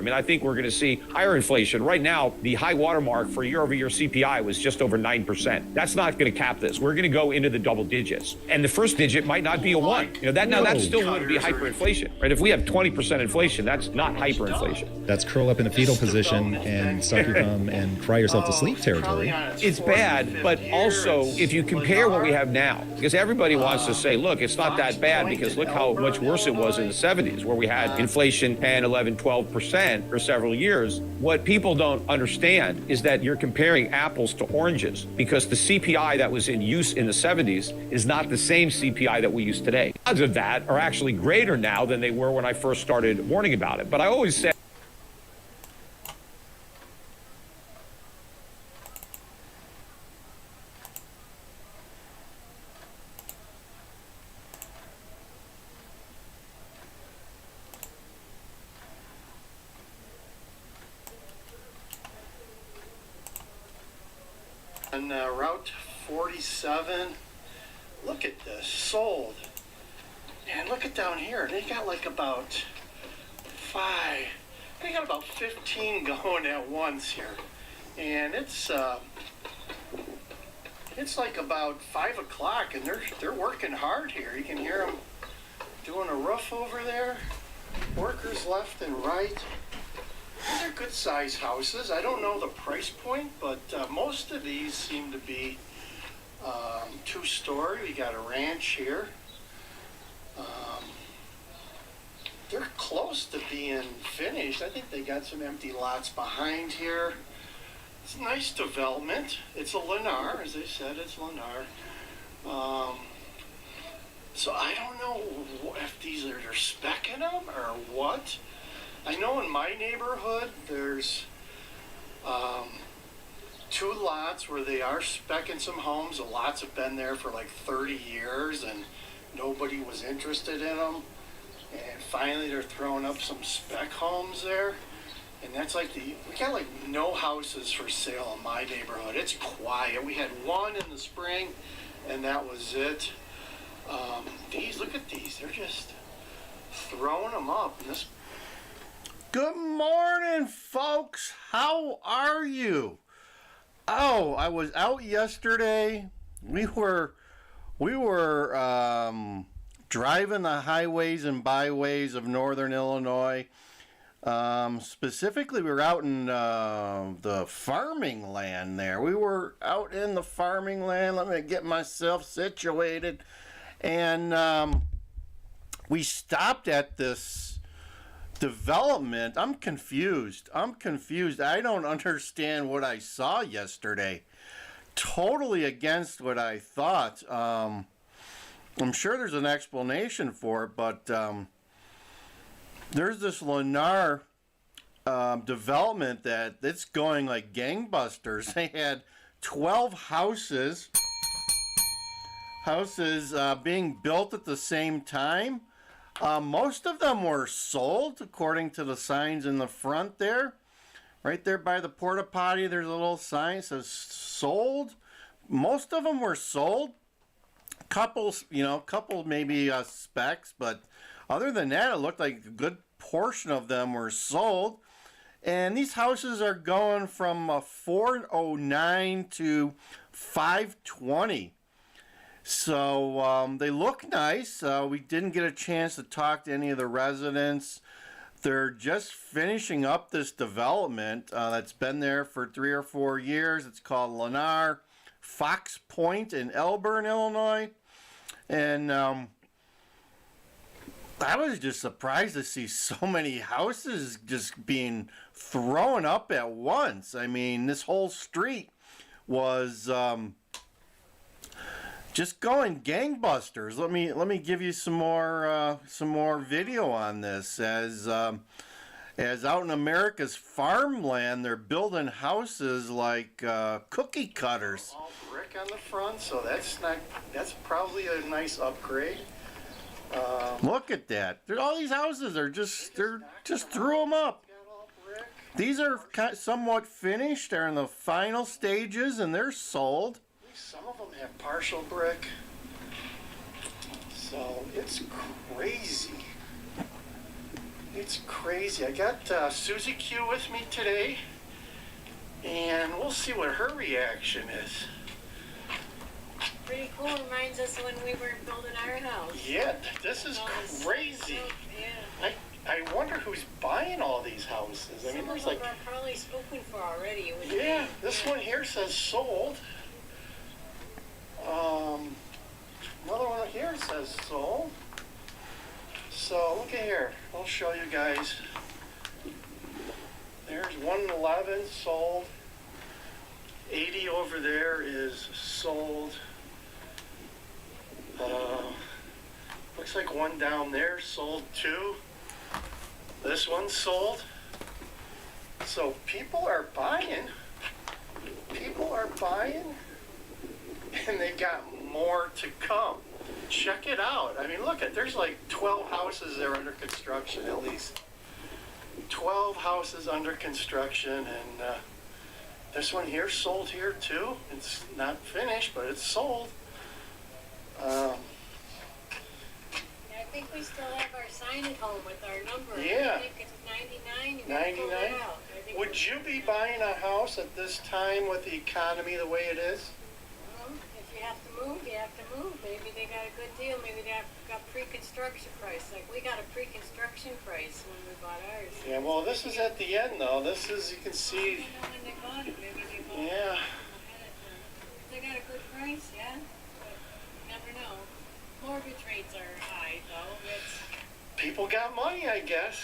mean, I think we're going to see higher inflation. Right now, the high watermark for year-over-year CPI was just over 9%. That's not going to cap this. We're going to go into the double digits. And the first digit might not be a 1. You know, that still wouldn't be hyperinflation, right? If we have 20% inflation, that's not hyperinflation. That's curl up in the fetal position and suck your thumb and cry yourself to sleep territory. It's bad, but also if you compare what we have now, because everybody wants to say, look, it's not that bad because look how much worse it was in the 70s where we had inflation 10, 11, 12% for several years. What people don't understand is that you're comparing apples to oranges because the CPI that was in use in the 70s is not the same CPI that we use today. Odds of that are actually greater now than they were when I first started warning about it. But I always said, on Route 47, look at this, sold. And look at down here, they got like about 15 going at once here. And it's like about 5 o'clock and they're working hard here. You can hear them doing a roof over there. Workers left and right. These are good size houses. I don't know the price point, but most of these seem to be 2-story. We got a ranch here. They're close to being finished. I think they got some empty lots behind here. It's a nice development. It's a Lennar, as they said, it's Lennar. So I don't know if these are they're speccing them or what. I know in my neighborhood there's 2 lots where they are speccing some homes. The lots have been there for like 30 years and nobody was interested in them. And finally they're throwing up some spec homes there. And that's like we got like no houses for sale in my neighborhood. It's quiet. We had one in the spring and that was it. These, look at these. They're just throwing them up. And this. Good morning, folks. How are you? Oh, I was out yesterday. We were driving the highways and byways of northern Illinois. Specifically, we were out in the farming land there. We were out in the farming land. Let me get myself situated. And we stopped at this development. I'm confused. I don't understand what I saw yesterday. Totally against what I thought. I'm sure there's an explanation for it, but there's this Lennar development that's going like gangbusters. They had 12 houses being built at the same time. Most of them were sold, according to the signs in the front there. Right there by the porta potty, there's a little sign that says sold. Most of them were sold. Couple maybe specs, but other than that, it looked like a good portion of them were sold. And these houses are going from $409 to $520. So they look nice. We didn't get a chance to talk to any of the residents. They're just finishing up this development that's been there for 3 or 4 years. It's called Lennar Fox Point in Elburn, Illinois. And I was just surprised to see so many houses just being thrown up at once. I mean, this whole street was just going gangbusters. Let me give you some more video on this. As out in America's farmland, they're building houses like cookie cutters. All brick on the front, so that's probably a nice upgrade. Look at that! All these houses are just threw them up. These are somewhat finished. They're in the final stages, and they're sold. Some of them have partial brick, so it's crazy. It's crazy. I got Susie Q with me today, and we'll see what her reaction is. Pretty cool. Reminds us when we were building our house. Yeah, this is crazy. Yeah. I wonder who's buying all these houses. I mean, there's like... Some of them are probably spoken for already. It would Yeah, be. this one here says sold. Another one here says sold. So look at here. I'll show you guys. There's 111 sold. 80 over there is sold. Looks like one down there sold too. This one's sold. So people are buying. People are buying. And they got more to come. Check it out. I mean, look at, there's like 12 houses there under construction at least. 12 houses under construction, and this one here sold here too. It's not finished, but it's sold. I think we still have our sign at home with our number. Yeah. I think it's 99. You gotta pull that 99? out. I think Would you be buying a house at this time with the economy the way it is? Well, if you have to move, you have to move. Maybe they got a good deal. Maybe they got pre-construction price. Like we got a pre-construction price when we bought ours. Yeah, well, this is at the end though. This is, you can I see, don't know when they bought it. Maybe they bought it. yeah. If they got a good price, yeah. But you never know. Mortgage rates are high, though. People got money, I guess.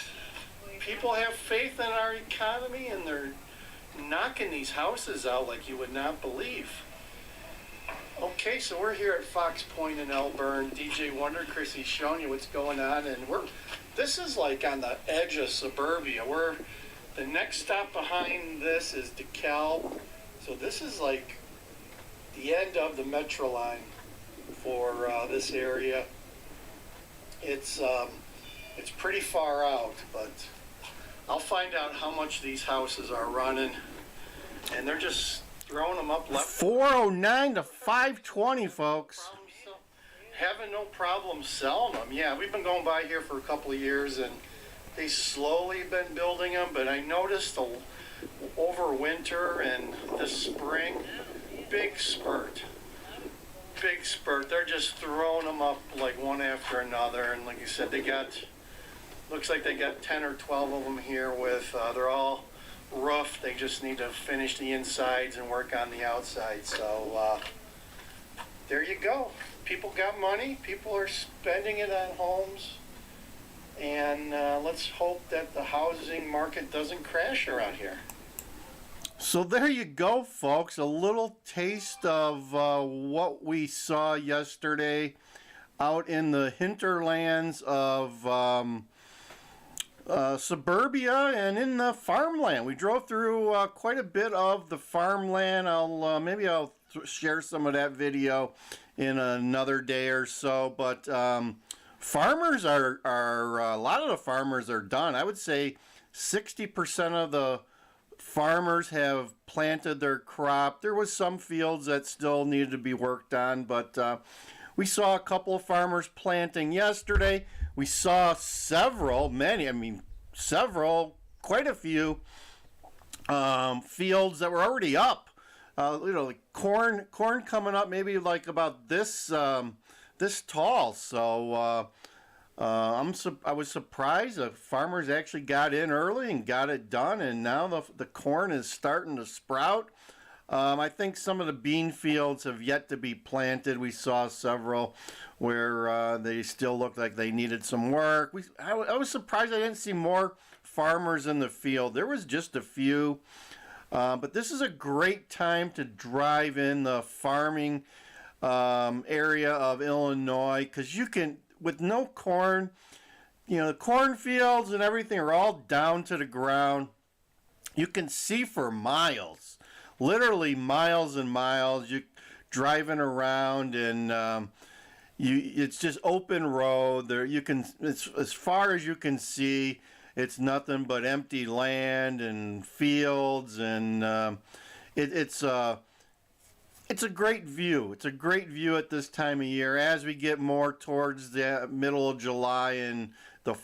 People have faith in our economy, and they're knocking these houses out like you would not believe. Okay, so we're here at Fox Point in Elburn. DJ Wonder Chrissy showing you what's going on, and this is like on the edge of suburbia. The next stop behind this is DeKalb. So this is like the end of the metro line for this area. It's pretty far out, but I'll find out how much these houses are running, and they're just throwing them up left. 409 to 520, folks. Having no problem selling them. Yeah, we've been going by here for a couple of years, and they slowly been building them, but I noticed over winter and this spring, big spurt. Big spurt. They're just throwing them up like one after another, and like you said, looks like they got 10 or 12 of them here with, they're all roughed. They just need to finish the insides and work on the outside. So there you go. People got money. People are spending it on homes, and let's hope that the housing market doesn't crash around here. So there you go, folks. A little taste of what we saw yesterday out in the hinterlands of suburbia and in the farmland. We drove through quite a bit of the farmland. Maybe I'll share some of that video in another day or so. But farmers are a lot of the farmers are done. I would say 60% of the farmers have planted their crop. There was some fields that still needed to be worked on, but we saw a couple of farmers planting yesterday. We saw quite a few fields that were already up. Like corn coming up maybe like about this tall. So I was surprised that farmers actually got in early and got it done, and now the corn is starting to sprout. I think some of the bean fields have yet to be planted. We saw several where they still looked like they needed some work. I was surprised I didn't see more farmers in the field. There was just a few. But this is a great time to drive in the farming area of Illinois, because you can, with no corn, the cornfields and everything are all down to the ground. You can see for miles, literally miles and miles. You driving around, and it's just open road. There it's as far as you can see. It's nothing but empty land and fields, and it's a great view. It's a great view at this time of year. As we get more towards the middle of July and the